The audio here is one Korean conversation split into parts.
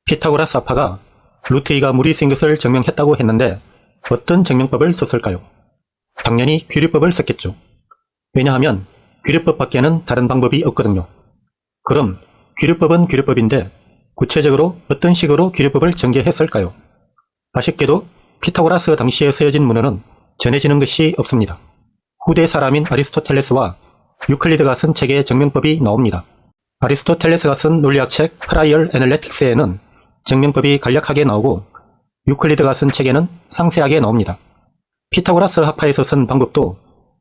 피타고라스 합화가 루트 2가 물이 쓰인 것을 증명했다고 했는데 어떤 증명법을 썼을까요? 당연히 귀류법을 썼겠죠. 왜냐하면 귀류법 밖에는 다른 방법이 없거든요. 그럼 귀류법은 귀류법인데 구체적으로 어떤 식으로 귀류법을 전개했을까요? 아쉽게도 피타고라스 당시에 쓰여진 문헌은 전해지는 것이 없습니다. 후대 사람인 아리스토텔레스와 유클리드가 쓴 책에 증명법이 나옵니다. 아리스토텔레스가 쓴 논리학책 프라이얼 애널레틱스에는 증명법이 간략하게 나오고 유클리드가 쓴 책에는 상세하게 나옵니다. 피타고라스 합화에서 쓴 방법도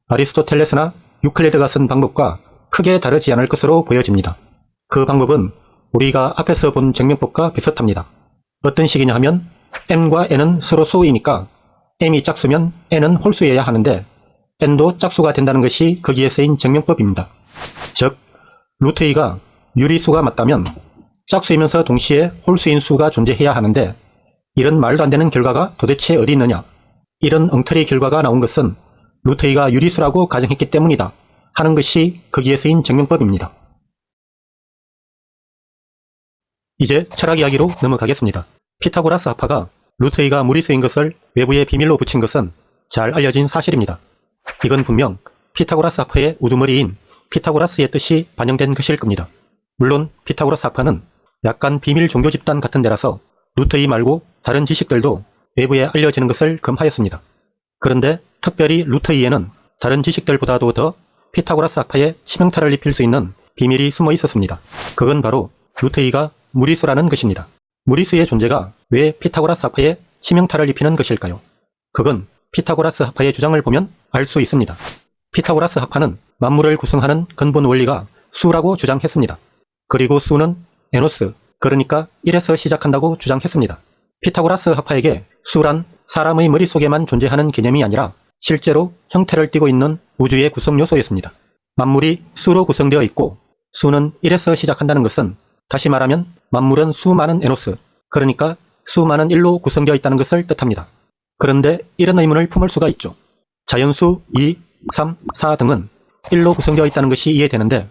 아리스토텔레스나 유클리드가 쓴 방법과 크게 다르지 않을 것으로 보여집니다. 그 방법은 우리가 앞에서 본 증명법과 비슷합니다. 어떤 식이냐 하면 m과 n은 서로 수이니까 m이 짝수면 n은 홀수여야 하는데 n도 짝수가 된다는 것이 거기에 쓰인 증명법입니다. 즉 루트 2가 유리수가 맞다면 짝수이면서 동시에 홀수인 수가 존재해야 하는데 이런 말도 안 되는 결과가 도대체 어디 있느냐. 이런 엉터리 결과가 나온 것은 루트 2가 유리수라고 가정했기 때문이다 하는 것이 거기에 쓰인 증명법입니다. 이제 철학 이야기로 넘어가겠습니다. 피타고라스 합화가 루트 2가 물이 쓰인 것을 외부에 비밀로 붙인 것은 잘 알려진 사실입니다. 이건 분명 피타고라스 합화의 우두머리인 피타고라스의 뜻이 반영된 것일 겁니다. 물론 피타고라스 합화는 약간 비밀 종교 집단 같은 데라서 루트 2 말고 다른 지식들도 외부에 알려지는 것을 금하였습니다. 그런데 특별히 루트 2에는 다른 지식들보다도 더 피타고라스 합화에 치명타를 입힐 수 있는 비밀이 숨어 있었습니다. 그건 바로 루트 2가 무리수라는 것입니다. 무리수의 존재가 왜 피타고라스 합화에 치명타를 입히는 것일까요? 그건 피타고라스 합화의 주장을 보면 알 수 있습니다. 피타고라스 합화는 만물을 구성하는 근본 원리가 수라고 주장했습니다. 그리고 수는 에노스, 그러니까 1에서 시작한다고 주장했습니다. 피타고라스 합화에게 수란 사람의 머릿속에만 존재하는 개념이 아니라 실제로 형태를 띠고 있는 우주의 구성 요소였습니다. 만물이 수로 구성되어 있고 수는 1에서 시작한다는 것은 다시 말하면 만물은 수많은 에노스, 그러니까 수많은 1로 구성되어 있다는 것을 뜻합니다. 그런데 이런 의문을 품을 수가 있죠. 자연수 2, 3, 4 등은 1로 구성되어 있다는 것이 이해되는데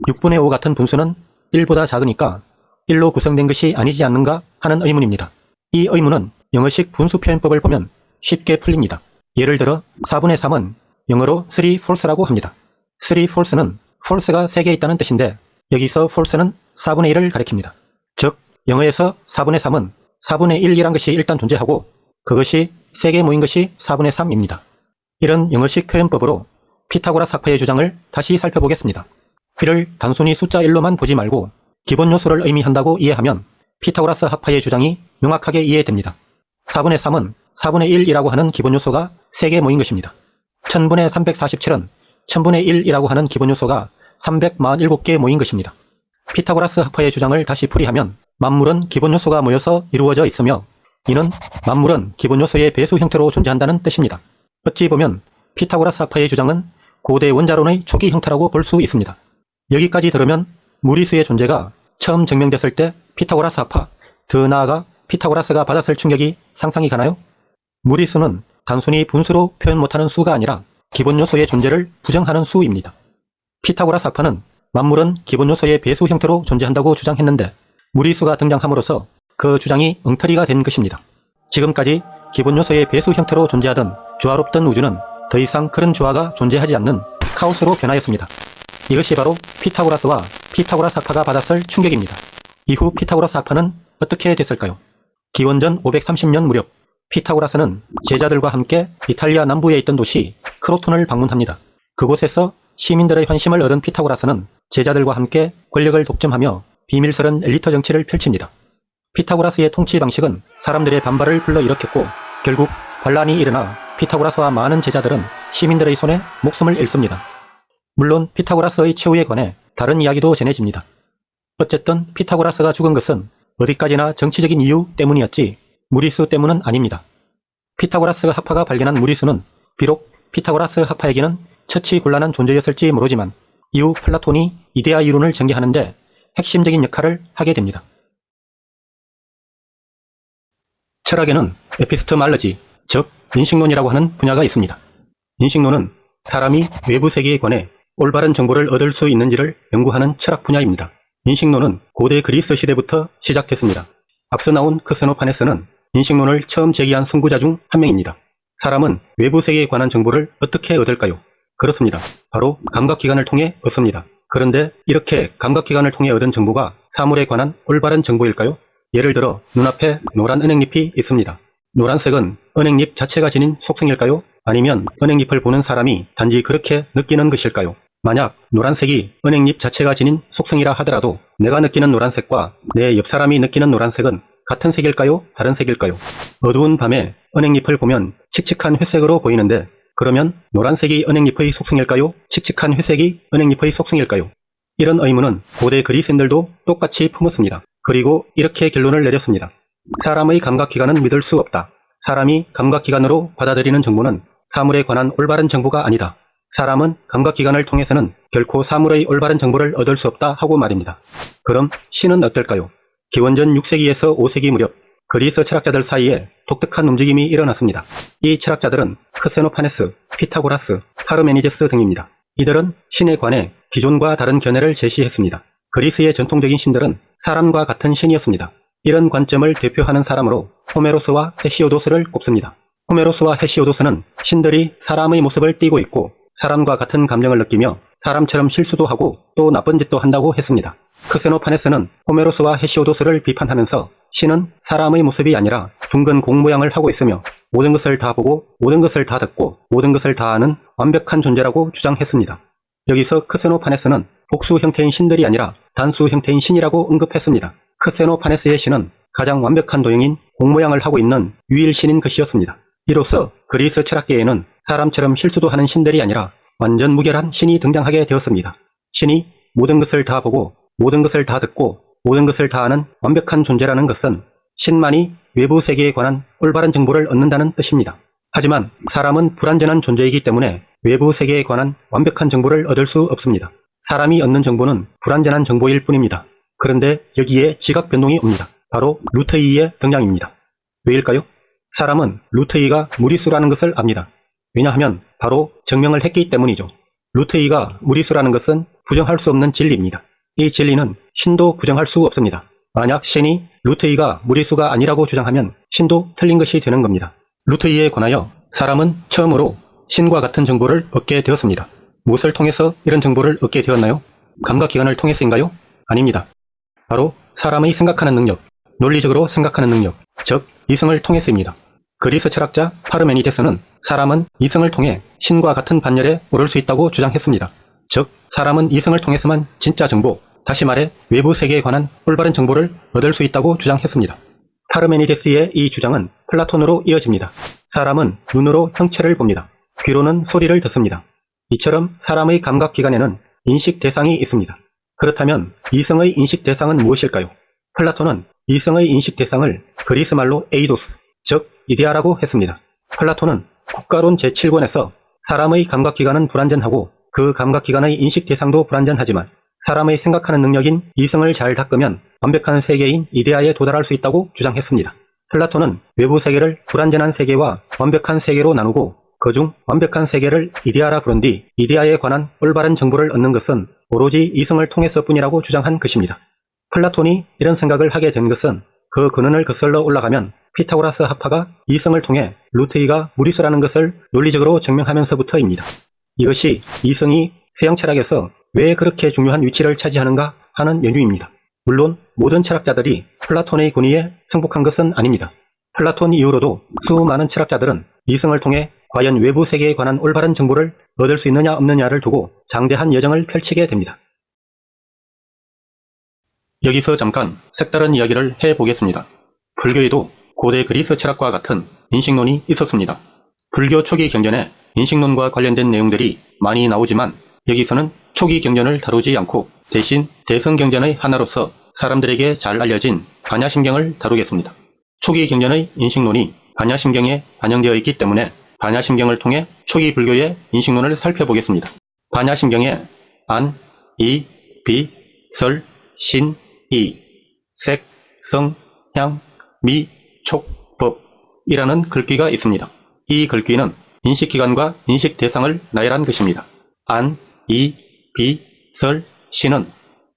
6분의 5 같은 분수는 1보다 작으니까 1로 구성된 것이 아니지 않는가 하는 의문입니다. 이 의문은 영어식 분수 표현법을 보면 쉽게 풀립니다. 예를 들어 4분의 3은 영어로 3 false라고 합니다. 3 false는 false가 3개 있다는 뜻인데 여기서 false는 4분의 1을 가리킵니다. 즉 영어에서 4분의 3은 4분의 1이란 것이 일단 존재하고 그것이 3개 모인 것이 4분의 3입니다. 이런 영어식 표현법으로 피타고라스 합화의 주장을 다시 살펴보겠습니다. 이를 단순히 숫자 1로만 보지 말고 기본 요소를 의미한다고 이해하면 피타고라스 합화의 주장이 명확하게 이해됩니다. 4분의 3은 4분의 1이라고 하는 기본 요소가 3개 모인 것입니다. 1000분의 347은 1000분의 1이라고 하는 기본 요소가 347개 모인 것입니다. 피타고라스 합화의 주장을 다시 풀이하면 만물은 기본 요소가 모여서 이루어져 있으며 이는 만물은 기본 요소의 배수 형태로 존재한다는 뜻입니다. 어찌 보면 피타고라스 합화의 주장은 고대 원자론의 초기 형태라고 볼 수 있습니다. 여기까지 들으면 무리수의 존재가 처음 증명됐을 때 피타고라스 합화, 더 나아가 피타고라스가 받았을 충격이 상상이 가나요? 무리수는 단순히 분수로 표현 못하는 수가 아니라 기본 요소의 존재를 부정하는 수입니다. 피타고라스 합화는 만물은 기본 요소의 배수 형태로 존재한다고 주장했는데 무리수가 등장함으로써 그 주장이 엉터리가 된 것입니다. 지금까지 기본 요소의 배수 형태로 존재하던 조화롭던 우주는 더 이상 그런 조화가 존재하지 않는 카오스로 변하였습니다. 이것이 바로 피타고라스와 피타고라스 합화가 받았을 충격입니다. 이후 피타고라스 합화는 어떻게 됐을까요? 기원전 530년 무렵 피타고라스는 제자들과 함께 이탈리아 남부에 있던 도시 크로톤을 방문합니다. 그곳에서 시민들의 환심을 얻은 피타고라스는 제자들과 함께 권력을 독점하며 비밀스런 엘리트 정치를 펼칩니다. 피타고라스의 통치 방식은 사람들의 반발을 불러일으켰고 결국 반란이 일어나 피타고라스와 많은 제자들은 시민들의 손에 목숨을 잃습니다. 물론 피타고라스의 최후에 관해 다른 이야기도 전해집니다. 어쨌든 피타고라스가 죽은 것은 어디까지나 정치적인 이유 때문이었지 무리수 때문은 아닙니다. 피타고라스 합화가 발견한 무리수는 비록 피타고라스 합화에게는 처치 곤란한 존재였을지 모르지만 이후 플라톤이 이데아 이론을 전개하는데 핵심적인 역할을 하게 됩니다. 철학에는 에피스테몰로지, 즉 인식론이라고 하는 분야가 있습니다. 인식론은 사람이 외부 세계에 관해 올바른 정보를 얻을 수 있는지를 연구하는 철학 분야입니다. 인식론은 고대 그리스 시대부터 시작됐습니다. 앞서 나온 크세노파네스는 인식론을 처음 제기한 선구자 중 한 명입니다. 사람은 외부 세계에 관한 정보를 어떻게 얻을까요? 그렇습니다. 바로 감각기관을 통해 얻습니다. 그런데 이렇게 감각기관을 통해 얻은 정보가 사물에 관한 올바른 정보일까요? 예를 들어 눈앞에 노란 은행잎이 있습니다. 노란색은 은행잎 자체가 지닌 속성일까요? 아니면 은행잎을 보는 사람이 단지 그렇게 느끼는 것일까요? 만약 노란색이 은행잎 자체가 지닌 속성이라 하더라도 내가 느끼는 노란색과 내 옆 사람이 느끼는 노란색은 같은 색일까요? 다른 색일까요? 어두운 밤에 은행잎을 보면 칙칙한 회색으로 보이는데 그러면 노란색이 은행잎의 속성일까요? 칙칙한 회색이 은행잎의 속성일까요? 이런 의문은 고대 그리스인들도 똑같이 품었습니다. 그리고 이렇게 결론을 내렸습니다. 사람의 감각기관은 믿을 수 없다. 사람이 감각기관으로 받아들이는 정보는 사물에 관한 올바른 정보가 아니다. 사람은 감각기관을 통해서는 결코 사물의 올바른 정보를 얻을 수 없다 하고 말입니다. 그럼 신은 어떨까요? 기원전 6세기에서 5세기 무렵 그리스 철학자들 사이에 독특한 움직임이 일어났습니다. 이 철학자들은 크세노파네스, 피타고라스, 파르메니데스 등입니다. 이들은 신에 관해 기존과 다른 견해를 제시했습니다. 그리스의 전통적인 신들은 사람과 같은 신이었습니다. 이런 관점을 대표하는 사람으로 호메로스와 헤시오도스를 꼽습니다. 호메로스와 헤시오도스는 신들이 사람의 모습을 띠고 있고 사람과 같은 감정을 느끼며 사람처럼 실수도 하고 또 나쁜 짓도 한다고 했습니다. 크세노파네스는 호메로스와 헤시오도스를 비판하면서 신은 사람의 모습이 아니라 둥근 공 모양을 하고 있으며 모든 것을 다 보고 모든 것을 다 듣고 모든 것을 다 아는 완벽한 존재라고 주장했습니다. 여기서 크세노파네스는 복수 형태인 신들이 아니라 단수 형태인 신이라고 언급했습니다. 크세노파네스의 신은 가장 완벽한 도형인 공 모양을 하고 있는 유일 신인 것이었습니다. 이로써 그리스 철학계에는 사람처럼 실수도 하는 신들이 아니라 완전 무결한 신이 등장하게 되었습니다. 신이 모든 것을 다 보고 모든 것을 다 듣고 모든 것을 다 아는 완벽한 존재라는 것은 신만이 외부 세계에 관한 올바른 정보를 얻는다는 뜻입니다. 하지만 사람은 불완전한 존재이기 때문에 외부 세계에 관한 완벽한 정보를 얻을 수 없습니다. 사람이 얻는 정보는 불완전한 정보일 뿐입니다. 그런데 여기에 지각 변동이 옵니다. 바로 루트이의 등장입니다. 왜일까요? 사람은 루트이가 무리수라는 것을 압니다. 왜냐하면 바로 증명을 했기 때문이죠. 루트이가 무리수라는 것은 부정할 수 없는 진리입니다. 이 진리는 신도 부정할 수 없습니다. 만약 신이 루트이가 무리수가 아니라고 주장하면 신도 틀린 것이 되는 겁니다. 루트이에 관하여 사람은 처음으로 신과 같은 정보를 얻게 되었습니다. 무엇을 통해서 이런 정보를 얻게 되었나요? 감각기관을 통해서인가요? 아닙니다. 바로 사람의 생각하는 능력, 논리적으로 생각하는 능력, 즉 이성을 통해서입니다. 그리스 철학자 파르메니데스는 사람은 이성을 통해 신과 같은 반열에 오를 수 있다고 주장했습니다. 즉 사람은 이성을 통해서만 진짜 정보, 다시 말해 외부 세계에 관한 올바른 정보를 얻을 수 있다고 주장했습니다. 파르메니데스의 이 주장은 플라톤으로 이어집니다. 사람은 눈으로 형체를 봅니다. 귀로는 소리를 듣습니다. 이처럼 사람의 감각기관에는 인식 대상이 있습니다. 그렇다면 이성의 인식 대상은 무엇일까요? 플라톤은 이성의 인식 대상을 그리스 말로 에이도스, 즉 이데아라고 했습니다. 플라톤은 국가론 제7권에서 사람의 감각기관은 불완전하고 그 감각기관의 인식 대상도 불완전하지만 사람의 생각하는 능력인 이성을 잘 닦으면 완벽한 세계인 이데아에 도달할 수 있다고 주장했습니다. 플라톤은 외부 세계를 불완전한 세계와 완벽한 세계로 나누고 그중 완벽한 세계를 이데아라 부른 뒤 이데아에 관한 올바른 정보를 얻는 것은 오로지 이성을 통해서 뿐이라고 주장한 것입니다. 플라톤이 이런 생각을 하게 된 것은 그 근원을 거슬러 올라가면 피타고라스 합파가 이성을 통해 루트이가 무리수라는 것을 논리적으로 증명하면서부터입니다. 이것이 이성이 서양 철학에서 왜 그렇게 중요한 위치를 차지하는가 하는 연유입니다. 물론 모든 철학자들이 플라톤의 권위에 승복한 것은 아닙니다. 플라톤 이후로도 수많은 철학자들은 이성을 통해 과연 외부 세계에 관한 올바른 정보를 얻을 수 있느냐 없느냐를 두고 장대한 여정을 펼치게 됩니다. 여기서 잠깐 색다른 이야기를 해보겠습니다. 불교에도 고대 그리스 철학과 같은 인식론이 있었습니다. 불교 초기 경전에 인식론과 관련된 내용들이 많이 나오지만 여기서는 초기 경전을 다루지 않고 대신 대성경전의 하나로서 사람들에게 잘 알려진 반야심경을 다루겠습니다. 초기 경전의 인식론이 반야심경에 반영되어 있기 때문에 반야심경을 통해 초기 불교의 인식론을 살펴보겠습니다. 반야심경에 안, 이, 비, 설, 신, 이, 색, 성, 향, 미, 촉, 법이라는 글귀가 있습니다. 이 글귀는 인식기관과 인식대상을 나열한 것입니다. 안, 이, 비, 설, 신은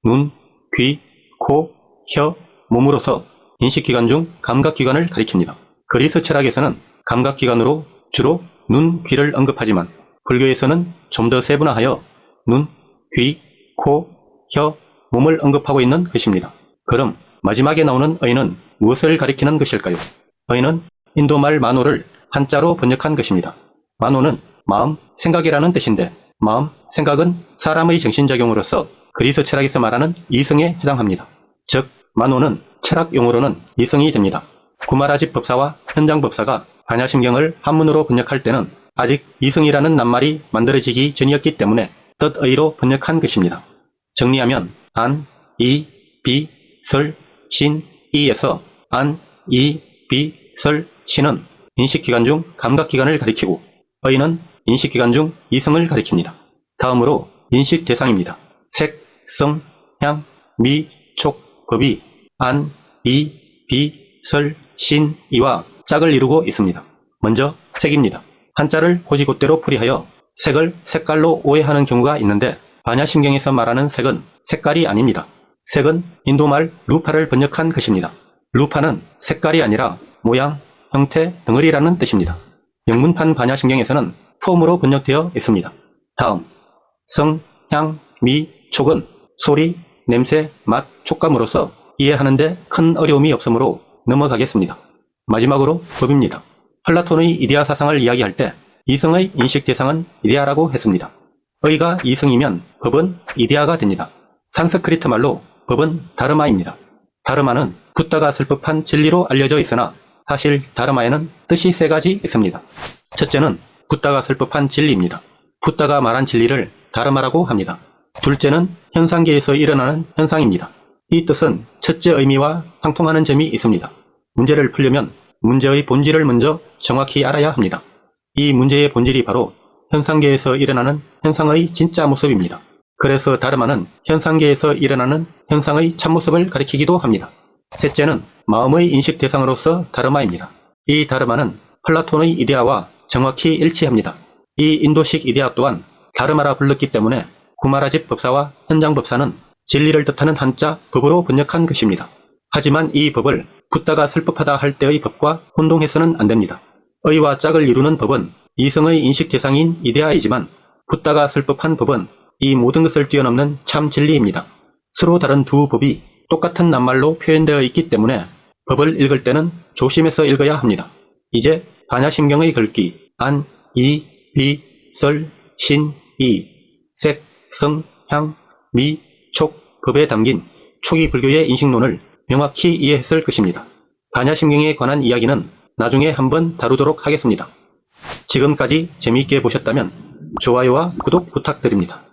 눈, 귀, 코, 혀, 몸으로서 인식기관 중 감각기관을 가리킵니다. 그리스 철학에서는 감각기관으로 주로 눈, 귀를 언급하지만 불교에서는 좀 더 세분화하여 눈, 귀, 코, 혀, 몸을 언급하고 있는 것입니다. 그럼 마지막에 나오는 의는 무엇을 가리키는 것일까요? 의는 인도말 마노를 한자로 번역한 것입니다. 마노는 마음, 생각이라는 뜻인데 마음, 생각은 사람의 정신작용으로서 그리스 철학에서 말하는 이성에 해당합니다. 즉 마노는 철학 용어로는 이성이 됩니다. 구마라집 법사와 현장 법사가 반야심경을 한문으로 번역할 때는 아직 이성이라는 낱말이 만들어지기 전이었기 때문에 뜻의로 번역한 것입니다. 정리하면 안, 이, 비, 설, 신, 이에서 안, 이, 비, 설, 신은 인식기관 중 감각기관을 가리키고 의는 인식기관 중 이성을 가리킵니다. 다음으로 인식 대상입니다. 색, 성, 향, 미, 촉, 법이 안, 이, 비, 설, 신, 이와 짝을 이루고 있습니다. 먼저 색입니다. 한자를 고지곳대로 풀이하여 색을 색깔로 오해하는 경우가 있는데 반야심경에서 말하는 색은 색깔이 아닙니다. 색은 인도말 루파를 번역한 것입니다. 루파는 색깔이 아니라 모양, 형태, 덩어리라는 뜻입니다. 영문판 반야심경에서는 폼으로 번역되어 있습니다. 다음 성, 향, 미, 촉은 소리, 냄새, 맛, 촉감으로서 이해하는데 큰 어려움이 없으므로 넘어가겠습니다. 마지막으로 법입니다. 플라톤의 이데아 사상을 이야기할 때 이성의 인식 대상은 이데아라고 했습니다. 의가 이성이면 법은 이데아가 됩니다. 산스크리트 말로 법은 다르마입니다. 다르마는 붓다가 쓸 법한 진리로 알려져 있으나 사실 다르마에는 뜻이 세 가지 있습니다. 첫째는 붓다가 쓸 법한 진리입니다. 붓다가 말한 진리를 다르마라고 합니다. 둘째는 현상계에서 일어나는 현상입니다. 이 뜻은 첫째 의미와 상통하는 점이 있습니다. 문제를 풀려면 문제의 본질을 먼저 정확히 알아야 합니다. 이 문제의 본질이 바로 현상계에서 일어나는 현상의 진짜 모습입니다. 그래서 다르마는 현상계에서 일어나는 현상의 참모습을 가리키기도 합니다. 셋째는 마음의 인식 대상으로서 다르마입니다. 이 다르마는 플라톤의 이데아와 정확히 일치합니다. 이 인도식 이데아 또한 다르마라 불렀기 때문에 구마라집 법사와 현장 법사는 진리를 뜻하는 한자 법으로 번역한 것입니다. 하지만 이 법을 붓다가 설법하다 할 때의 법과 혼동해서는 안됩니다. 의와 짝을 이루는 법은 이성의 인식 대상인 이데아이지만 붓다가 설법한 법은 이 모든 것을 뛰어넘는 참 진리입니다. 서로 다른 두 법이 똑같은 낱말로 표현되어 있기 때문에 법을 읽을 때는 조심해서 읽어야 합니다. 이제 반야심경의 글귀 안, 이, 비, 설, 신, 이, 색, 성, 향, 미, 촉, 법에 담긴 초기 불교의 인식론을 명확히 이해했을 것입니다. 반야심경에 관한 이야기는 나중에 한번 다루도록 하겠습니다. 지금까지 재미있게 보셨다면 좋아요와 구독 부탁드립니다.